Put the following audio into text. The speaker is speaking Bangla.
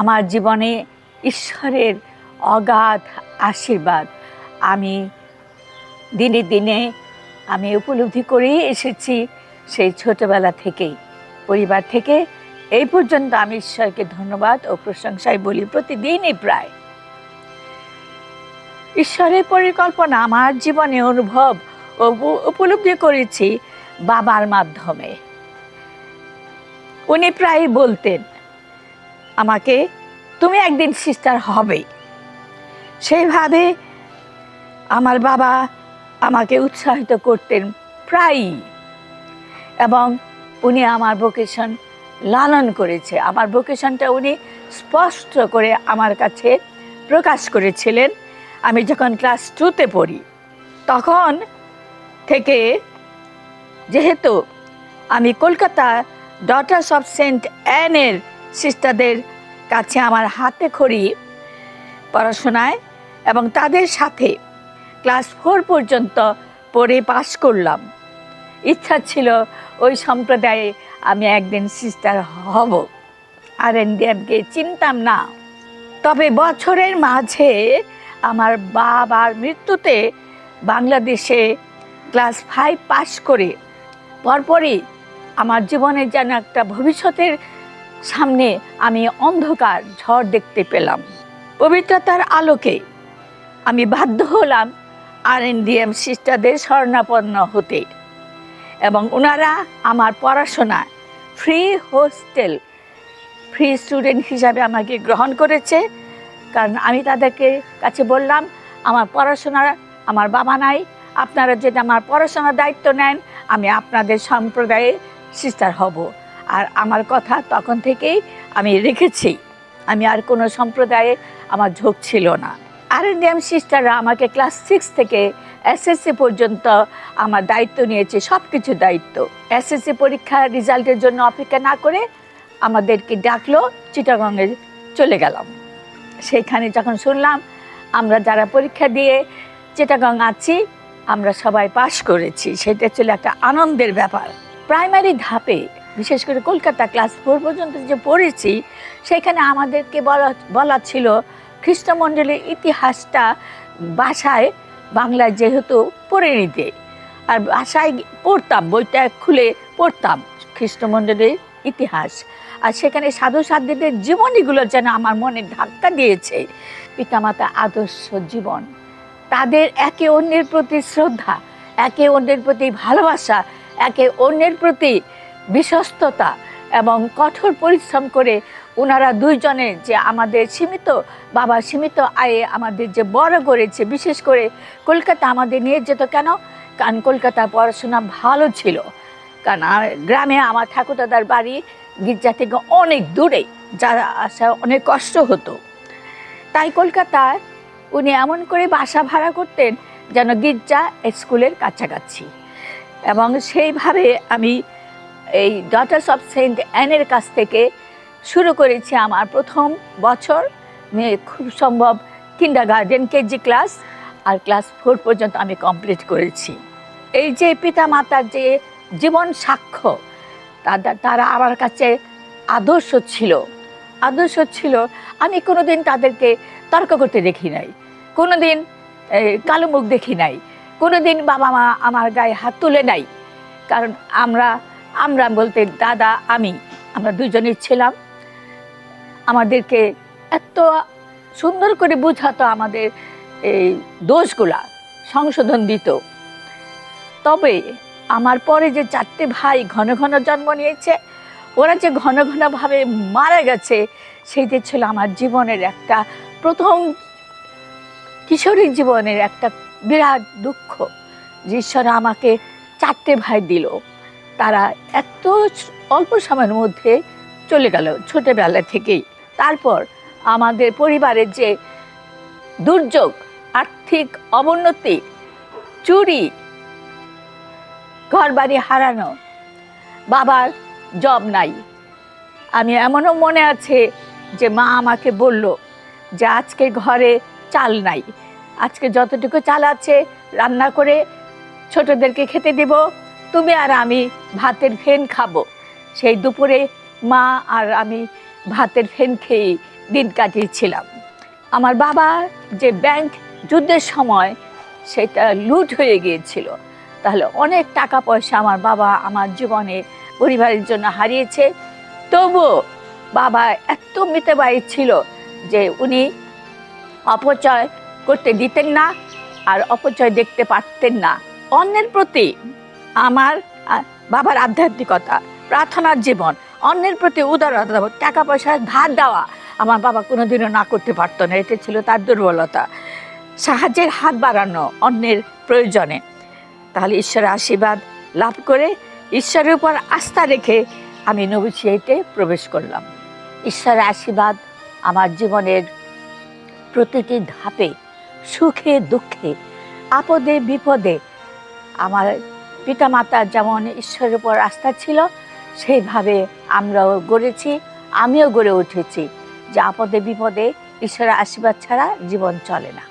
আমার জীবনে ঈশ্বরের অগাধ আশীর্বাদ আমি দিনে দিনে আমি উপলব্ধি করেই এসেছি। সেই ছোটবেলা থেকেই পরিবার থেকে এই পর্যন্ত আমি ঈশ্বরকে ধন্যবাদ ও প্রশংসায় বলি প্রতিদিনই প্রায়। ঈশ্বরের পরিকল্পনা আমার জীবনে অনুভব ও উপলব্ধি করেছি বাবার মাধ্যমে। উনি প্রায় বলতেন আমাকে, তুমি একদিন সিস্টার হবেই। সেইভাবে আমার বাবা আমাকে উৎসাহিত করতেন প্রায়ই, এবং উনি আমার ভোকেশন লালন করেছে। আমার ভোকেশনটা উনি স্পষ্ট করে আমার কাছে প্রকাশ করেছিলেন আমি যখন ক্লাস 2-তে পড়ি। তখন থেকে যেহেতু আমি কলকাতা ডটার্স অফ সেন্ট অ্যানের সিস্টারদের কাছে আমার হাতে খড়ি পড়াশোনায়, এবং তাদের সাথে ক্লাস 4 পর্যন্ত পড়ে পাশ করলাম। ইচ্ছা ছিল ওই সম্প্রদায়ে আমি একদিন সিস্টার হব। RNDMকে চিনতাম না। তবে বছরের মাঝে আমার বাবার মৃত্যুতে বাংলাদেশে ক্লাস 5 পাশ করে পরপরই আমার জীবনে যেন একটা ভবিষ্যতের সামনে আমি অন্ধকার ঝড় দেখতে পেলাম। পবিত্রতার আলোকে আমি বাধ্য হলাম RNDM সিস্টারদের শরণাপন্ন হতে, এবং ওনারা আমার পড়াশোনা ফ্রি হোস্টেল, ফ্রি স্টুডেন্ট হিসাবে আমাকে গ্রহণ করেছে। কারণ আমি তাদেরকে কাছে বললাম, আমার পড়াশোনার আমার বাবা নাই, আপনারা যদি আমার পড়াশোনার দায়িত্ব নেন আমি আপনাদের সম্প্রদায়ে সিস্টার হব। আর আমার কথা তখন থেকেই আমি রেখেছি। আমি আর কোনো সম্প্রদায়ে আমার ঝোঁক ছিল না। RNDM সিস্টাররা আমাকে ক্লাস 6 থেকে SSC পর্যন্ত আমার দায়িত্ব নিয়েছে, সব কিছু দায়িত্ব। SSC পরীক্ষার রেজাল্টের জন্য অপেক্ষা না করে আমাদেরকে ডাকলো, চিটাগংয়ে চলে গেলাম। সেইখানে যখন শুনলাম আমরা যারা পরীক্ষা দিয়ে চিটাগং আছি আমরা সবাই পাশ করেছি, সেটা ছিল একটা আনন্দের ব্যাপার। প্রাইমারি ধাপে বিশেষ করে কলকাতা ক্লাস 4 পর্যন্ত যে পড়েছি, সেখানে আমাদেরকে বলা ছিল খ্রিস্টমণ্ডলের ইতিহাসটা বাসায় বাংলায় যেহেতু পড়ে নিতে, আর বাসায় পড়তাম, বইটা খুলে পড়তাম খ্রিস্টমণ্ডলের ইতিহাস। আর সেখানে সাধু সাধ্বীদের জীবনীগুলো যেন আমার মনে ধাক্কা দিয়েছে। পিতামাতা আদর্শ জীবন, তাদের একে অন্যের প্রতি শ্রদ্ধা, একে অন্যের প্রতি ভালোবাসা, একে অন্যের প্রতি বিশ্বস্ততা, এবং কঠোর পরিশ্রম করে ওনারা দুইজনে যে আমাদের বাবা সীমিত আয়ে আমাদের যে বড় করেছে। বিশেষ করে কলকাতা আমাদের নিয়ে যেত কেন? কারণ কলকাতার পড়াশোনা ভালো ছিল। কারণ গ্রামে আমার ঠাকুরদাদার বাড়ি গির্জা থেকে অনেক দূরে, যারা আসা অনেক কষ্ট হতো। তাই কলকাতায় উনি এমন করে বাসা ভাড়া করতেন যেন গির্জা স্কুলের কাছাকাছি, এবং সেইভাবে আমি এই ডটার্স অফ সেন্ট অ্যানের কাছ থেকে শুরু করেছি আমার প্রথম বছর। খুব সম্ভব কিন্ডারগার্টেন কেজি ক্লাস, আর ক্লাস 4 পর্যন্ত আমি কমপ্লিট করেছি। এই যে পিতা মাতার যে জীবন সাক্ষ্য, তারা আমার কাছে আদর্শ ছিল। আমি কোনোদিন তাদেরকে তর্ক করতে দেখি নাই, কোনোদিন কালো মুখ দেখি নাই, কোনোদিন বাবা মা আমার গায়ে হাত তুলে নাই। কারণ আমরা বলতে দাদা আমরা দুজনেই ছিলাম। আমাদেরকে এত সুন্দর করে বুঝাতো, আমাদের এই দোষগুলা সংশোধন দিত। তবে আমার পরে যে 4টে ভাই ঘন ঘন জন্ম নিয়েছে, ওরা যে ঘন ঘনভাবে মারা গেছে, সেইটা ছিল আমার জীবনের একটা প্রথম কিশোরী জীবনের একটা বিরাট দুঃখ যে ঈশ্বর আমাকে 4টে ভাই দিল। তারা এত অল্প সময়ের মধ্যে চলে গেল ছোটবেলা থেকেই। তারপর আমাদের পরিবারের যে দুর্যোগ, আর্থিক অবনতি, চুরি, ঘর বাড়ি হারানো, বাবার জব নাই। আমি এমনও মনে আছে যে মা আমাকে বলল যে আজকে ঘরে চাল নাই, আজকে যতটুকু চাল আছে রান্না করে ছোটদেরকে খেতে দেব, তুমি আর আমি ভাতের ফেন খাবো। সেই দুপুরে মা আর আমি ভাতের ফেন খেয়ে দিন কাটিয়েছিলাম। আমার বাবা যে ব্যাংক যুদ্ধের সময় সেটা লুট হয়ে গিয়েছিল, তাহলে অনেক টাকা পয়সা আমার বাবা আমার জীবনে পরিবারের জন্য হারিয়েছে। তবুও বাবা এত মিতব্যয়ী ছিল যে উনি অপচয় করতে দিতেন না, আর অপচয় দেখতে পারতেন না। অন্যের প্রতি আমার বাবার আধ্যাত্মিকতা, প্রার্থনার জীবন, অন্যের প্রতি উদারতা, টাকা পয়সা ধার দেওয়া আমার বাবা কোনোদিনও না করতে পারতো না। এটা ছিল তার দুর্বলতা। সাহায্যের হাত বাড়ানো অন্যের প্রয়োজনে। তাহলে ঈশ্বরের আশীর্বাদ লাভ করে ঈশ্বরের উপর আস্থা রেখে আমি নভিসিয়েটে প্রবেশ করলাম। ঈশ্বরের আশীর্বাদ আমার জীবনের প্রতিটি ধাপে, সুখে দুঃখে, আপদে বিপদে আমার পিতামাতার যেমন ঈশ্বরের উপর আস্থা ছিল, সেইভাবে আমরাও গড়েছি, আমিও গড়ে উঠেছি যে আপদে বিপদে ঈশ্বরের আশীর্বাদ ছাড়া জীবন চলে না।